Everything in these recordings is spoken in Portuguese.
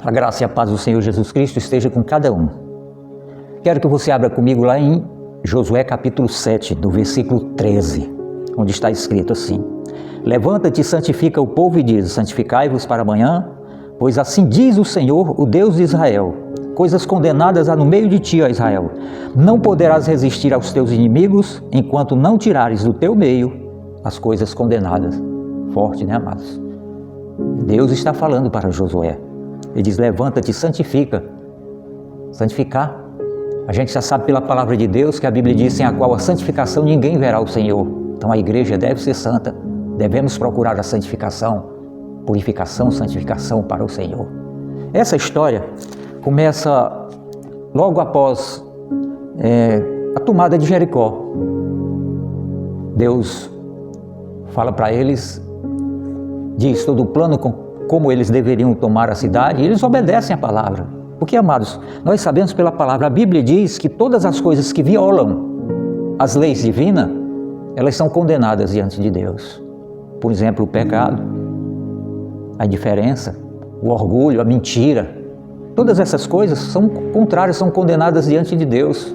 A graça e a paz do Senhor Jesus Cristo esteja com cada um. Quero que você abra comigo lá em Josué capítulo 7, do versículo 13, onde está escrito assim: Levanta-te e santifica o povo e diz: santificai-vos para amanhã, pois assim diz o Senhor, o Deus de Israel: coisas condenadas há no meio de ti, ó Israel. Não poderás resistir aos teus inimigos, enquanto não tirares do teu meio as coisas condenadas. Forte, né, amados? Deus está falando para Josué. Ele diz: levanta-te e santifica. Santificar. A gente já sabe pela palavra de Deus que a Bíblia diz: sem a qual a santificação ninguém verá o Senhor. Então a igreja deve ser santa. Devemos procurar a santificação, purificação, santificação para o Senhor. Essa história começa logo após a tomada de Jericó. Deus fala para eles, diz todo o plano como eles deveriam tomar a cidade, e eles obedecem a palavra. Porque, amados, nós sabemos pela palavra, a Bíblia diz que todas as coisas que violam as leis divinas, elas são condenadas diante de Deus. Por exemplo, o pecado, a indiferença, o orgulho, a mentira. Todas essas coisas são contrárias, são condenadas diante de Deus.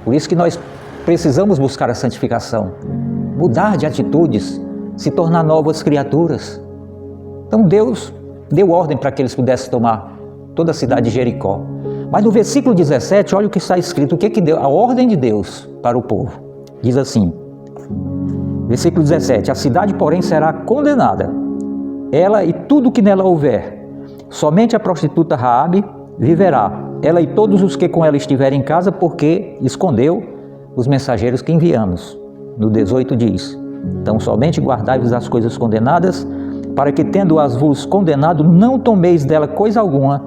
Por isso que nós precisamos buscar a santificação, mudar de atitudes, se tornar novas criaturas. Então Deus deu ordem para que eles pudessem tomar toda a cidade de Jericó. Mas no versículo 17, olha o que está escrito, o que deu, a ordem de Deus para o povo. Diz assim, versículo 17: a cidade, porém, será condenada, ela e tudo que nela houver. Somente a prostituta Raabe viverá, ela e todos os que com ela estiverem em casa, porque escondeu os mensageiros que enviamos. No 18 diz: então somente guardai-vos as coisas condenadas, para que, tendo-as vos condenado, não tomeis dela coisa alguma,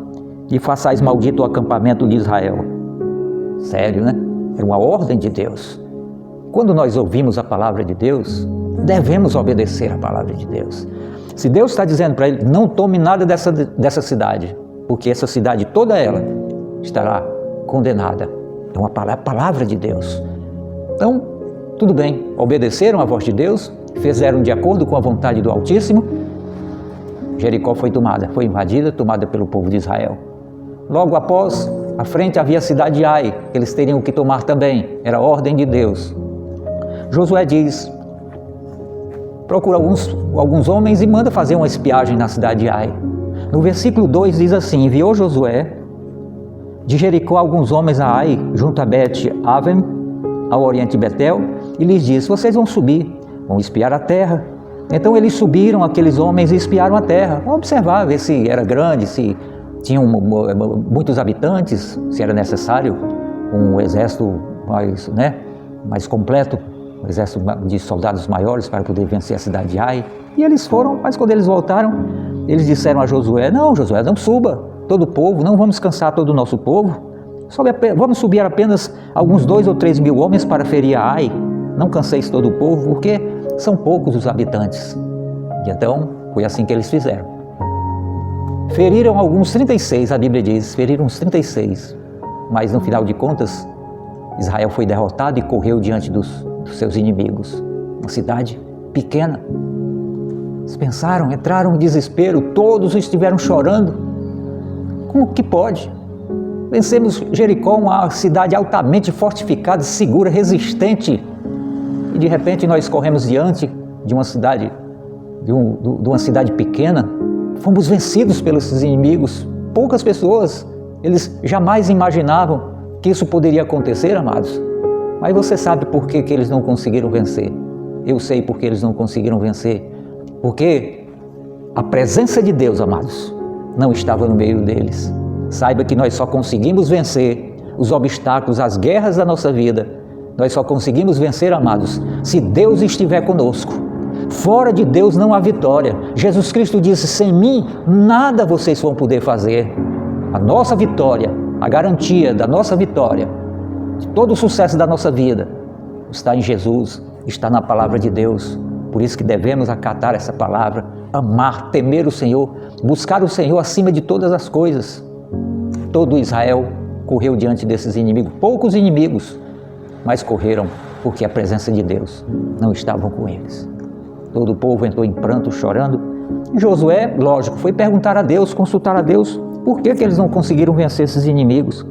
e façais maldito o acampamento de Israel. Sério, né? Era uma ordem de Deus. Quando nós ouvimos a palavra de Deus, devemos obedecer a palavra de Deus. Se Deus está dizendo para ele: não tome nada dessa cidade, porque essa cidade, toda ela, estará condenada. É uma palavra de Deus. Então, tudo bem, obedeceram à voz de Deus, fizeram de acordo com a vontade do Altíssimo. Jericó foi tomada, foi invadida, tomada pelo povo de Israel. Logo após, à frente havia a cidade de Ai, que eles teriam que tomar também, era a ordem de Deus. Josué diz: procura alguns homens e manda fazer uma espiagem na cidade de Ai. No versículo 2 diz assim: enviou Josué de Jericó alguns homens a Ai, junto a Bet-Aven, ao oriente de Betel, e lhes disse: vocês vão subir, vão espiar a terra. Então eles subiram, aqueles homens, e espiaram a terra, vão observar, ver se era grande, se tinham muitos habitantes, se era necessário um exército mais completo, um exército de soldados maiores para poder vencer a cidade de Ai. E eles foram, mas quando eles voltaram, eles disseram a Josué: não, Josué, não suba todo o povo, não vamos cansar todo o nosso povo, vamos subir apenas alguns 2 ou 3 mil homens para ferir a Ai, não canseis todo o povo, porque são poucos os habitantes. E então, foi assim que eles fizeram. Feriram alguns 36, a Bíblia diz, feriram uns 36, mas no final de contas, Israel foi derrotado e correu diante dos seus inimigos. Uma cidade pequena. Eles pensaram, entraram em desespero, todos estiveram chorando. Como que pode? Vencemos Jericó, uma cidade altamente fortificada, segura, resistente, e de repente nós corremos diante de uma cidade, de uma cidade pequena. Fomos vencidos pelos inimigos. Poucas pessoas, eles jamais imaginavam que isso poderia acontecer, amados. Mas você sabe por que eles não conseguiram vencer? Eu sei por que eles não conseguiram vencer. Porque a presença de Deus, amados, não estava no meio deles. Saiba que nós só conseguimos vencer os obstáculos, as guerras da nossa vida. Nós só conseguimos vencer, amados, se Deus estiver conosco. Fora de Deus não há vitória. Jesus Cristo disse: sem mim, nada vocês vão poder fazer. A nossa vitória, a garantia da nossa vitória, de todo o sucesso da nossa vida, está em Jesus, está na palavra de Deus. Por isso que devemos acatar essa palavra, amar, temer o Senhor, buscar o Senhor acima de todas as coisas. Todo Israel correu diante desses inimigos, poucos inimigos, mas correram porque a presença de Deus não estava com eles. Todo o povo entrou em pranto, chorando, Josué, lógico, foi perguntar a Deus, consultar a Deus, por que eles não conseguiram vencer esses inimigos.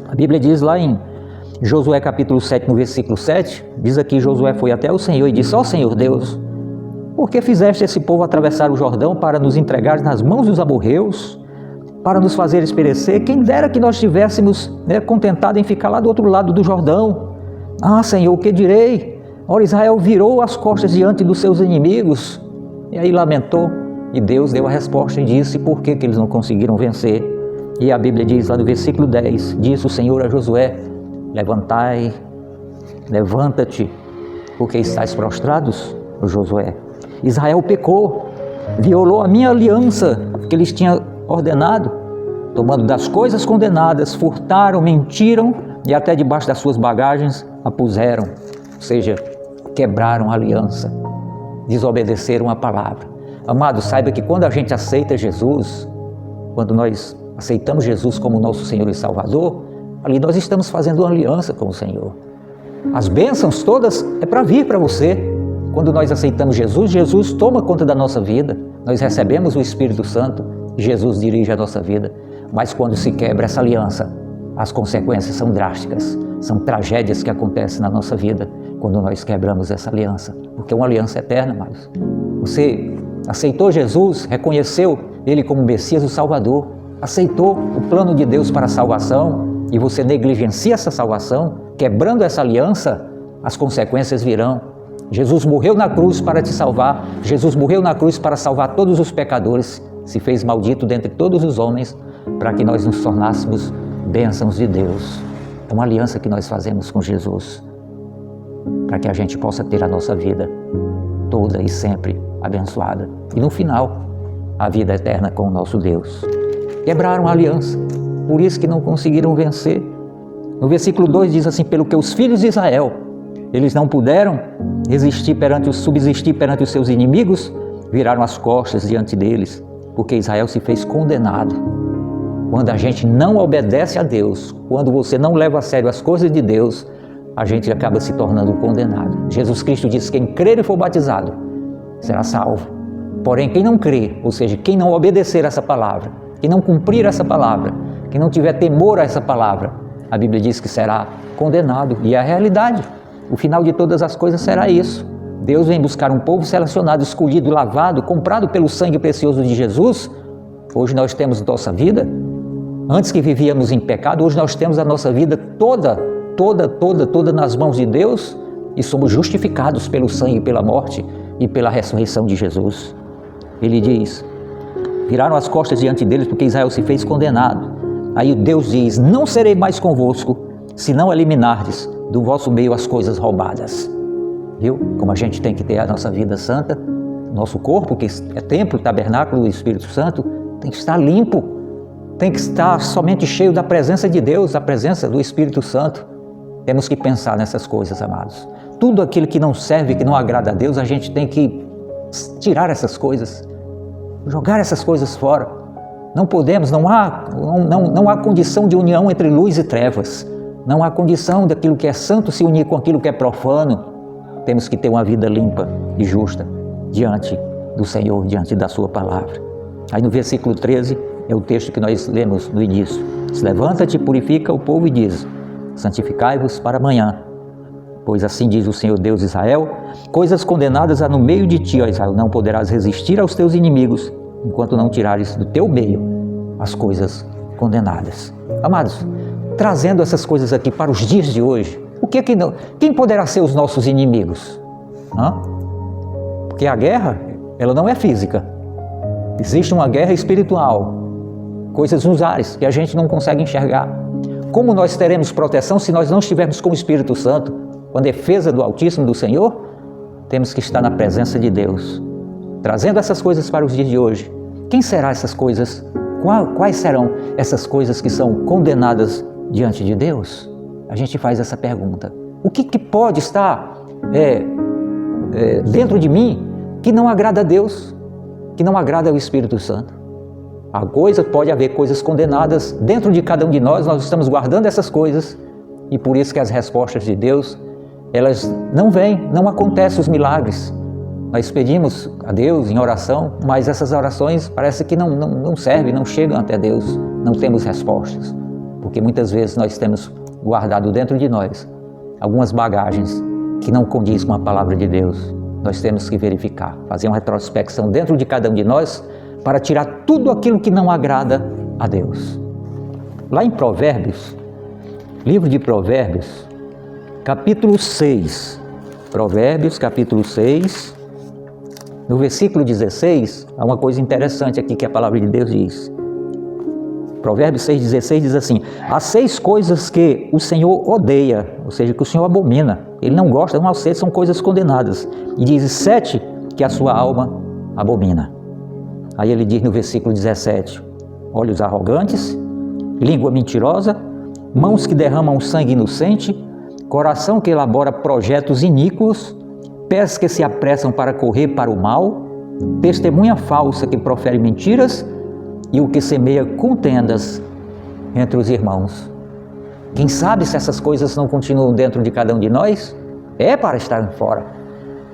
A Bíblia diz lá em Josué capítulo 7, no versículo 7, diz aqui: Josué foi até o Senhor e disse: ó Senhor Deus, por que fizeste esse povo atravessar o Jordão para nos entregar nas mãos dos amorreus, para nos fazeres perecer? Quem dera que nós estivéssemos contentados em ficar lá do outro lado do Jordão. Ah, Senhor, o que direi? Ora, Israel virou as costas diante dos seus inimigos. E aí lamentou, e Deus deu a resposta e disse por que eles não conseguiram vencer. E a Bíblia diz lá no versículo 10, disse o Senhor a Josué: levanta-te, porque estáis prostrados, Josué. Israel pecou, violou a minha aliança que eles tinham ordenado, tomando das coisas condenadas, furtaram, mentiram e até debaixo das suas bagagens a puseram, ou seja, quebraram a aliança, desobedeceram a palavra. Amado, saiba que quando a gente aceita Jesus, quando nós aceitamos Jesus como nosso Senhor e Salvador, ali nós estamos fazendo uma aliança com o Senhor. As bênçãos todas é para vir para você. Quando nós aceitamos Jesus, Jesus toma conta da nossa vida, nós recebemos o Espírito Santo, Jesus dirige a nossa vida. Mas quando se quebra essa aliança, as consequências são drásticas, são tragédias que acontecem na nossa vida quando nós quebramos essa aliança, porque é uma aliança eterna, mas você aceitou Jesus, reconheceu Ele como Messias, o Salvador, aceitou o plano de Deus para a salvação e você negligencia essa salvação, quebrando essa aliança, as consequências virão. Jesus morreu na cruz para te salvar, Jesus morreu na cruz para salvar todos os pecadores, se fez maldito dentre todos os homens, para que nós nos tornássemos bênçãos de Deus. É uma aliança que nós fazemos com Jesus, para que a gente possa ter a nossa vida toda e sempre abençoada. E no final, a vida eterna com o nosso Deus. Quebraram a aliança, por isso que não conseguiram vencer. No versículo 2 diz assim: pelo que os filhos de Israel, eles não puderam subsistir perante os seus inimigos, viraram as costas diante deles, porque Israel se fez condenado. Quando a gente não obedece a Deus, quando você não leva a sério as coisas de Deus, a gente acaba se tornando condenado. Jesus Cristo disse: quem crer e for batizado será salvo. Porém, quem não crer, ou seja, quem não obedecer essa palavra, quem não cumprir essa palavra, quem não tiver temor a essa palavra, a Bíblia diz que será condenado. E é a realidade. O final de todas as coisas será isso. Deus vem buscar um povo selecionado, escolhido, lavado, comprado pelo sangue precioso de Jesus. Hoje nós temos nossa vida. Antes que vivíamos em pecado, hoje nós temos a nossa vida toda nas mãos de Deus e somos justificados pelo sangue, pela morte e pela ressurreição de Jesus. Ele diz: viraram as costas diante deles porque Israel se fez condenado. Aí Deus diz: não serei mais convosco, se não eliminardes do vosso meio as coisas roubadas. Viu? Como a gente tem que ter a nossa vida santa, nosso corpo, que é templo, tabernáculo do Espírito Santo, tem que estar limpo, tem que estar somente cheio da presença de Deus, da presença do Espírito Santo. Temos que pensar nessas coisas, amados. Tudo aquilo que não serve, que não agrada a Deus, a gente tem que tirar essas coisas, jogar essas coisas fora. Não podemos, não há condição de união entre luz e trevas. Não há condição daquilo que é santo se unir com aquilo que é profano. Temos que ter uma vida limpa e justa diante do Senhor, diante da sua palavra. Aí no versículo 13 é o texto que nós lemos no início. Levanta-te, purifica o povo e diz: santificai-vos para amanhã. Pois assim diz o Senhor Deus de Israel: coisas condenadas há no meio de ti, ó Israel, não poderás resistir aos teus inimigos, enquanto não tirares do teu meio as coisas condenadas. Amados, trazendo essas coisas aqui para os dias de hoje, quem poderá ser os nossos inimigos? Porque a guerra, ela não é física. Existe uma guerra espiritual, coisas nos ares que a gente não consegue enxergar. Como nós teremos proteção se nós não estivermos com o Espírito Santo, com a defesa do Altíssimo, do Senhor? Temos que estar na presença de Deus, trazendo essas coisas para os dias de hoje. Quem serão essas coisas? Quais serão essas coisas que são condenadas diante de Deus? A gente faz essa pergunta. O que pode estar dentro de mim que não agrada a Deus, que não agrada ao Espírito Santo? Pode haver coisas condenadas dentro de cada um de nós estamos guardando essas coisas, e por isso que as respostas de Deus, elas não vêm, não acontecem os milagres, Nós pedimos a Deus em oração, mas essas orações parece que não servem, não chegam até Deus, não temos respostas. Porque muitas vezes nós temos guardado dentro de nós algumas bagagens que não condiz com a palavra de Deus. Nós temos que verificar, fazer uma retrospecção dentro de cada um de nós para tirar tudo aquilo que não agrada a Deus. Lá em Provérbios, livro de Provérbios, capítulo 6, Provérbios, capítulo 6, no versículo 16, há uma coisa interessante aqui que a palavra de Deus diz. Provérbios 6,16 diz assim: há 6 coisas que o Senhor odeia, ou seja, que o Senhor abomina. Ele não gosta, não aceita, são coisas condenadas. E diz 7 que a sua alma abomina. Aí ele diz no versículo 17: olhos arrogantes, língua mentirosa, mãos que derramam sangue inocente, coração que elabora projetos iníquos, pés que se apressam para correr para o mal, testemunha falsa que profere mentiras e o que semeia contendas entre os irmãos. Quem sabe se essas coisas não continuam dentro de cada um de nós? É para estarem fora.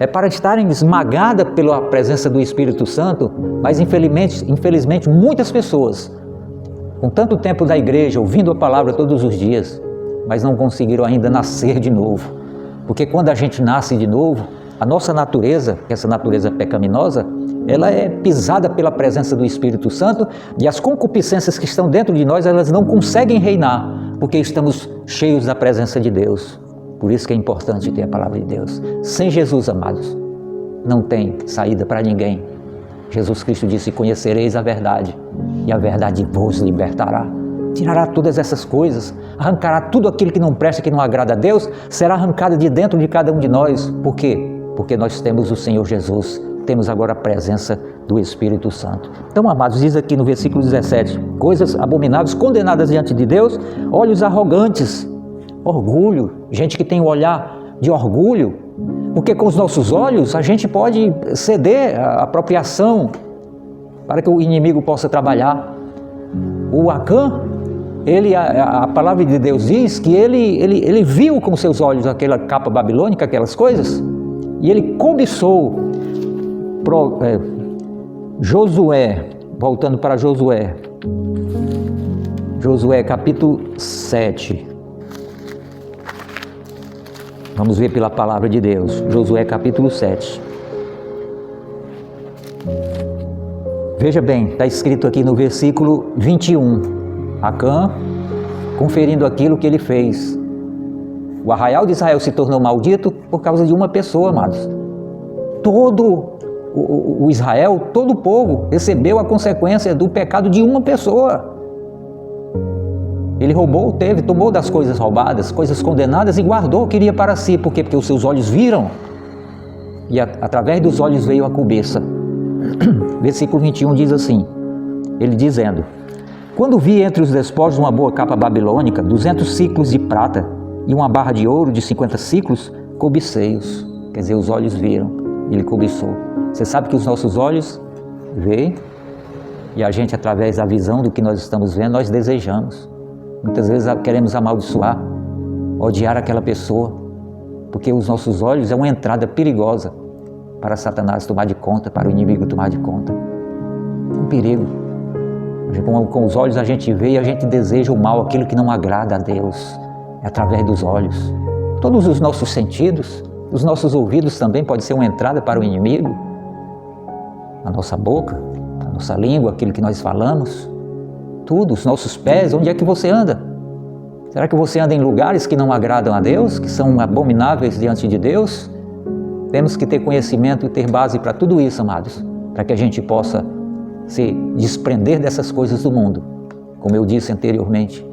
É para estarem esmagadas pela presença do Espírito Santo, mas infelizmente muitas pessoas, com tanto tempo da igreja, ouvindo a palavra todos os dias, mas não conseguiram ainda nascer de novo. Porque quando a gente nasce de novo, a nossa natureza, essa natureza pecaminosa, ela é pisada pela presença do Espírito Santo e as concupiscências que estão dentro de nós, elas não conseguem reinar, porque estamos cheios da presença de Deus. Por isso que é importante ter a palavra de Deus. Sem Jesus, amados, não tem saída para ninguém. Jesus Cristo disse: conhecereis a verdade, e a verdade vos libertará. Tirará todas essas coisas, arrancará tudo aquilo que não presta, que não agrada a Deus, será arrancado de dentro de cada um de nós. Por quê? Porque nós temos o Senhor Jesus, temos agora a presença do Espírito Santo. Então, amados, diz aqui no versículo 17, coisas abomináveis, condenadas diante de Deus, olhos arrogantes, orgulho, gente que tem um olhar de orgulho, porque com os nossos olhos a gente pode ceder a apropriação para que o inimigo possa trabalhar. O Acã, a palavra de Deus diz que ele viu com seus olhos aquela capa babilônica, aquelas coisas, e ele cobiçou. Josué, voltando para Josué capítulo 7, vamos ver pela palavra de Deus, Josué capítulo 7, veja bem, está escrito aqui no versículo 21, Acã, conferindo aquilo que ele fez, o arraial de Israel se tornou maldito por causa de uma pessoa, amados. Todo o Israel, todo o povo recebeu a consequência do pecado de uma pessoa. Ele roubou, tomou das coisas roubadas, coisas condenadas e guardou, queria para si. Por quê? Porque os seus olhos viram e através dos olhos veio a cobiça. Versículo 21 diz assim, ele dizendo: quando vi entre os despojos uma boa capa babilônica, 200 ciclos de prata e uma barra de ouro de 50 ciclos, cobicei-os. Quer dizer, os olhos viram, ele cobiçou. Você sabe que os nossos olhos veem e a gente, através da visão do que nós estamos vendo, nós desejamos. Muitas vezes queremos amaldiçoar, odiar aquela pessoa, porque os nossos olhos é uma entrada perigosa para Satanás tomar de conta, para o inimigo tomar de conta. É um perigo. Com os olhos a gente vê e a gente deseja o mal, aquilo que não agrada a Deus. É através dos olhos. Todos os nossos sentidos, os nossos ouvidos também podem ser uma entrada para o inimigo. A nossa boca, a nossa língua, aquilo que nós falamos, tudo, os nossos pés, onde é que você anda? Será que você anda em lugares que não agradam a Deus, que são abomináveis diante de Deus? Temos que ter conhecimento e ter base para tudo isso, amados, para que a gente possa se desprender dessas coisas do mundo. Como eu disse anteriormente,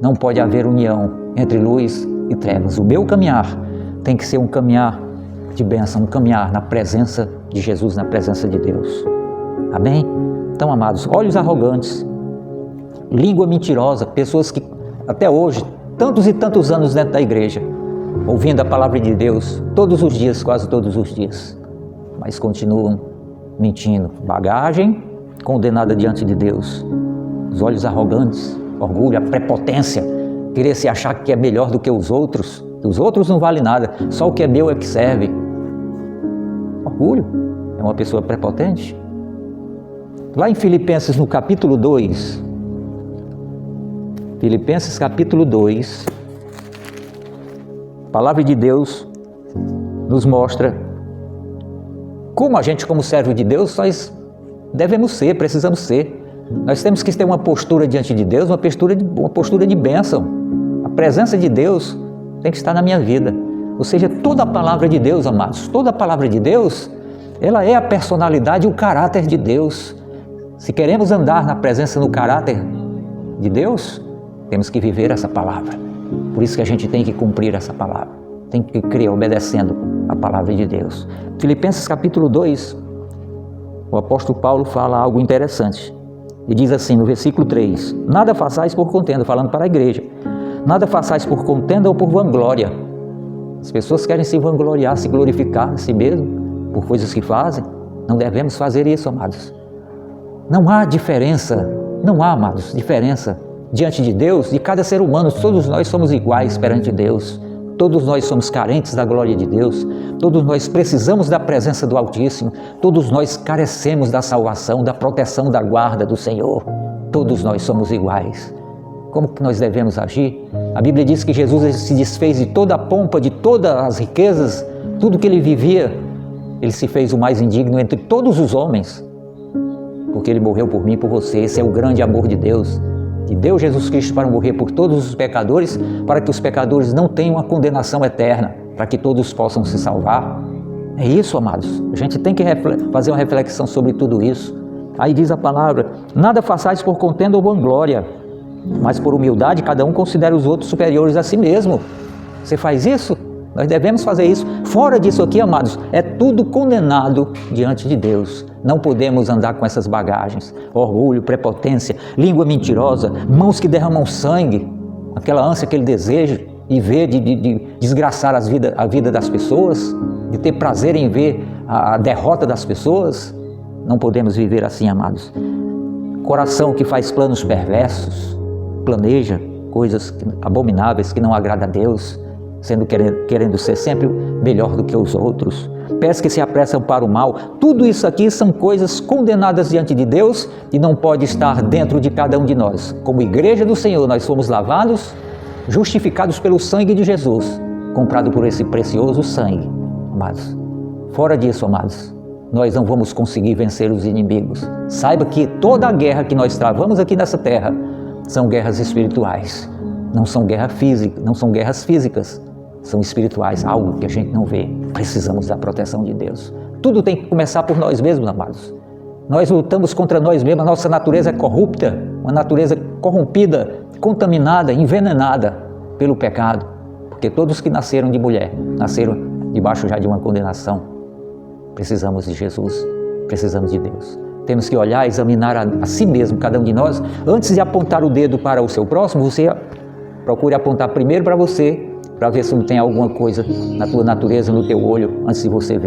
não pode haver união entre luz e trevas. O meu caminhar tem que ser um caminhar de bênção, um caminhar na presença de Jesus, na presença de Deus. Amém? Então, amados, olhos arrogantes, língua mentirosa, pessoas que até hoje, tantos e tantos anos dentro da igreja, ouvindo a palavra de Deus todos os dias, quase todos os dias, mas continuam mentindo. Bagagem condenada diante de Deus. Os olhos arrogantes, orgulho, a prepotência, querer se achar que é melhor do que os outros não valem nada, só o que é meu é que serve. Orgulho. É uma pessoa prepotente? Lá em Filipenses, no capítulo 2, Filipenses capítulo 2, a palavra de Deus nos mostra como a gente, como servo de Deus, nós devemos ser, precisamos ser. Nós temos que ter uma postura diante de Deus, uma postura de bênção. A presença de Deus tem que estar na minha vida. Ou seja, toda a palavra de Deus, amados, toda a palavra de Deus, ela é a personalidade e o caráter de Deus. Se queremos andar na presença, no caráter de Deus, temos que viver essa palavra. Por isso que a gente tem que cumprir essa palavra. Tem que crer obedecendo a palavra de Deus. Filipenses capítulo 2, o apóstolo Paulo fala algo interessante. E diz assim no versículo 3: nada façais por contenda, falando para a igreja, nada façais por contenda ou por vanglória. As pessoas querem se vangloriar, se glorificar a si mesmo por coisas que fazem. Não devemos fazer isso, amados. Não há diferença, não há, amados, diferença diante de Deus, de cada ser humano. Todos nós somos iguais perante Deus. Todos nós somos carentes da glória de Deus. Todos nós precisamos da presença do Altíssimo. Todos nós carecemos da salvação, da proteção, da guarda do Senhor. Todos nós somos iguais. Como que nós devemos agir? A Bíblia diz que Jesus se desfez de toda a pompa, de todas as riquezas, tudo que ele vivia. Ele se fez o mais indigno entre todos os homens, porque ele morreu por mim e por você. Esse é o grande amor de Deus, que deu Jesus Cristo para morrer por todos os pecadores, para que os pecadores não tenham a condenação eterna, para que todos possam se salvar. É isso, amados. A gente tem que fazer uma reflexão sobre tudo isso. Aí diz a palavra: nada façais por contenda ou vanglória, mas por humildade cada um considere os outros superiores a si mesmo. Você faz isso? Nós devemos fazer isso. Fora disso aqui, amados, é tudo condenado diante de Deus. Não podemos andar com essas bagagens. Orgulho, prepotência, língua mentirosa, mãos que derramam sangue, aquela ânsia, aquele desejo de ver, de desgraçar a vida das pessoas, de ter prazer em ver a derrota das pessoas. Não podemos viver assim, amados. Coração que faz planos perversos, planeja coisas abomináveis que não agradam a Deus, querendo ser sempre melhor do que os outros. Pés que se apressam para o mal. Tudo isso aqui são coisas condenadas diante de Deus e não pode estar dentro de cada um de nós. Como igreja do Senhor, nós fomos lavados, justificados pelo sangue de Jesus, comprado por esse precioso sangue, amados. Fora disso, amados, nós não vamos conseguir vencer os inimigos. Saiba que toda a guerra que nós travamos aqui nessa terra são guerras espirituais. Não são guerras físicas, são espirituais, algo que a gente não vê. Precisamos da proteção de Deus. Tudo tem que começar por nós mesmos, amados. Nós lutamos contra nós mesmos, a nossa natureza é corrupta, uma natureza corrompida, contaminada, envenenada pelo pecado. Porque todos que nasceram de mulher, nasceram debaixo já de uma condenação. Precisamos de Jesus, precisamos de Deus. Temos que olhar, examinar a si mesmo, cada um de nós. Antes de apontar o dedo para o seu próximo, você procure apontar primeiro para você, para ver se não tem alguma coisa na tua natureza, no teu olho, antes de você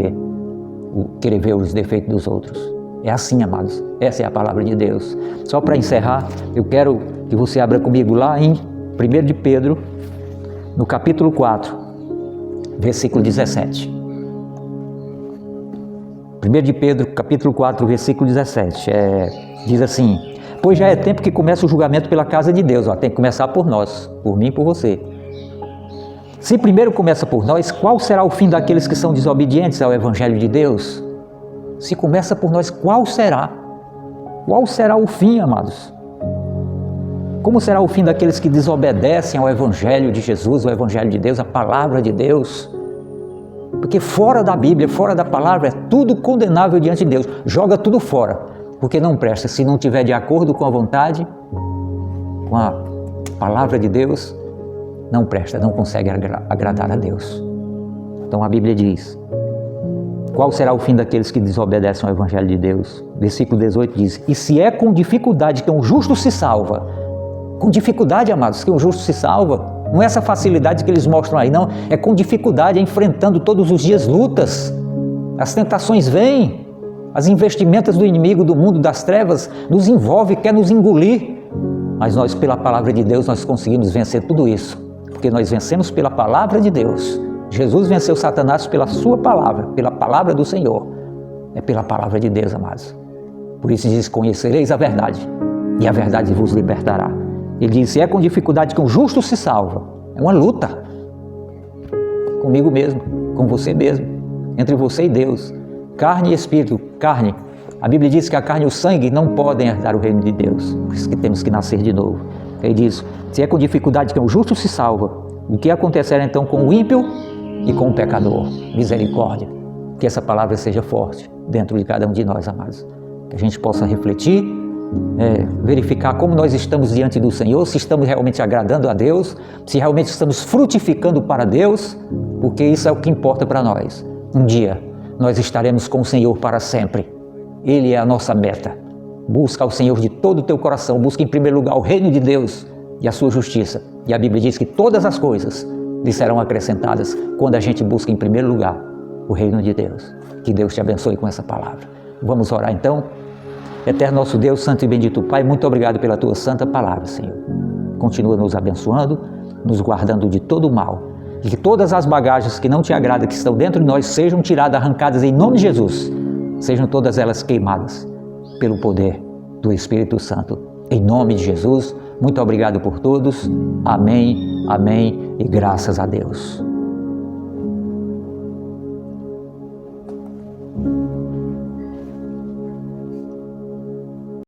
querer ver os defeitos dos outros. É assim, amados. Essa é a palavra de Deus. Só para encerrar, eu quero que você abra comigo lá em 1 de Pedro, no capítulo 4, versículo 17. 1 de Pedro, capítulo 4, versículo 17. Diz assim: pois já é tempo que começa o julgamento pela casa de Deus. Tem que começar por nós, por mim e por você. Se primeiro começa por nós, qual será o fim daqueles que são desobedientes ao Evangelho de Deus? Se começa por nós, qual será? Qual será o fim, amados? Como será o fim daqueles que desobedecem ao Evangelho de Jesus, ao Evangelho de Deus, a palavra de Deus? Porque fora da Bíblia, fora da palavra, é tudo condenável diante de Deus. Joga tudo fora, porque não presta. Se não estiver de acordo com a vontade, com a palavra de Deus, não presta, não consegue agradar a Deus. Então a Bíblia diz: qual será o fim daqueles que desobedecem ao Evangelho de Deus? Versículo 18 diz: e se é com dificuldade que um justo se salva, com dificuldade, amados, que um justo se salva, não é essa facilidade que eles mostram aí, não, é com dificuldade, enfrentando todos os dias lutas, as tentações vêm, as investimentas do inimigo, do mundo das trevas, nos envolve, quer nos engolir, mas nós, pela palavra de Deus, nós conseguimos vencer tudo isso, porque nós vencemos pela palavra de Deus. Jesus venceu Satanás pela sua palavra, pela palavra do Senhor. é pela palavra de Deus, amados. Por isso diz, conhecereis a verdade, e a verdade vos libertará. Ele diz, é com dificuldade que o justo se salva. É uma luta. Comigo mesmo, com você mesmo, entre você e Deus. Carne e espírito, carne. A Bíblia diz que a carne e o sangue não podem herdar o reino de Deus. Por isso que temos que nascer de novo. Ele diz, se é com dificuldade que o justo se salva, o que acontecerá então com o ímpio e com o pecador? Misericórdia. Que essa palavra seja forte dentro de cada um de nós, amados. Que a gente possa refletir, verificar como nós estamos diante do Senhor, se estamos realmente agradando a Deus, se realmente estamos frutificando para Deus, porque isso é o que importa para nós. Um dia nós estaremos com o Senhor para sempre. Ele é a nossa meta. Busca ao Senhor de todo o teu coração, busca em primeiro lugar o reino de Deus e a sua justiça. E a Bíblia diz que todas as coisas lhe serão acrescentadas quando a gente busca em primeiro lugar o reino de Deus. Que Deus te abençoe com essa palavra. Vamos orar então. Eterno nosso Deus, santo e bendito Pai, muito obrigado pela tua santa palavra, Senhor. Continua nos abençoando, nos guardando de todo o mal. E que todas as bagagens que não te agradam, que estão dentro de nós, sejam tiradas, arrancadas em nome de Jesus. Sejam todas elas queimadas pelo poder do Espírito Santo. Em nome de Jesus, muito obrigado por todos. Amém, amém e graças a Deus.